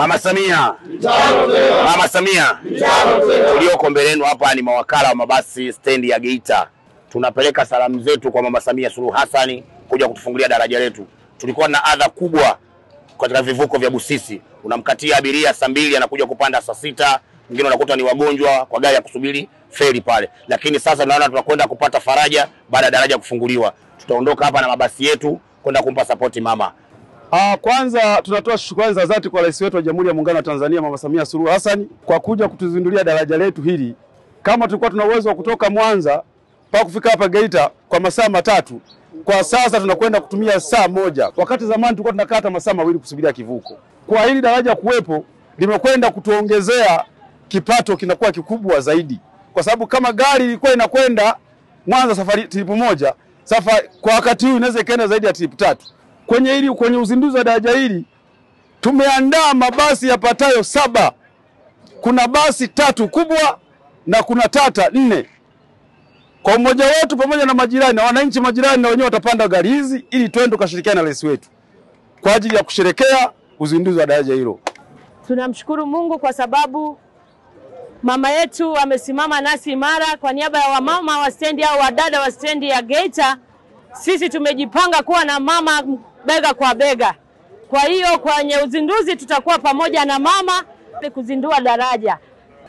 Mama Samia. Mama Samia. Tulioko mbelenu hapa ni mawakala wa mabasi stendi ya Geita. Tunapeleka salamu zetu kwa Mama Samia Suluhu Hassan kuja kutufungulia daraja letu. Tulikuwa na adha kubwa katika vivuko vya Busisi. Unamkatia abiria saa 2 anakuja kupanda saa 6, wengine unakuta ni wagonjwa kwa gari ya kusubiri feri pale. Lakini sasa naona tunakwenda kupata faraja baada ya daraja kufunguliwa. Tutaondoka hapa na mabasi yetu kwenda kumpa support mama. Kwanza tunatoa shukrani za dhati kwa Rais wetu wa Jamhuri ya Muungano wa Tanzania Mama Samia Suluhu Hassan kwa kuja kutuzindulia daraja letu hili. Kama tulikuwa tuna uwezo wa kutoka Mwanza mpaka kufika hapa Geita kwa masaa 3, kwa sasa tunakwenda kutumia saa 1. Wakati zamani tulikuwa tunakata masaa 2 kusubiria kivuko. Kwa hili daraja kuwepo limekwenda kutuongezea kipato kinakuwa kikubwa zaidi. Kwa sababu kama gari ilikuwa inakwenda Mwanza safari trip moja, kwa wakati huu inaweza ikaenda zaidi ya trip 3. Kwenye uzinduzi wa daraja hili tumeandaa mabasi yapatayo 7. Kuna basi 3 kubwa na kuna tata 4. Kwa umoja wetu pamoja na majirani na wananchi majirani na wenyewe watapanda gari hizi ili twende tukashirikiana na rais wetu kwa ajili ya kusherekea uzinduzi wa daraja hilo. Tunamshukuru Mungu kwa sababu mama yetu amesimama nasi imara. Kwa niaba ya wamama wa stendi au wadada wa stendi ya Geita, sisi tumejipanga kuwa na mama bega kwa bega. Kwa hiyo kwenye uzinduzi tutakuwa pamoja na mama kuzindua daraja.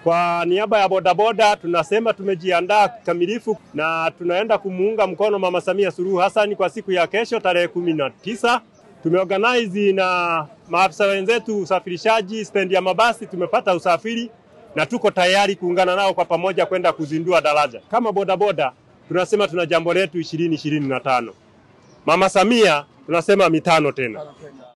Kwa niaba ya bodaboda tunasema tumejiandaa kikamilifu na tunaenda kumuunga mkono Mama Samia Suluhu Hassan kwa siku ya kesho tarehe 19. Tumeorganize na maafisa wenzetu usafirishaji stendi ya mabasi, tumepata usafiri na tuko tayari kuungana nao kwa pamoja kwenda kuzindua daraja. Kama bodaboda tunasema tuna jambo letu 2025. Mama Samia tunasema mitano tena.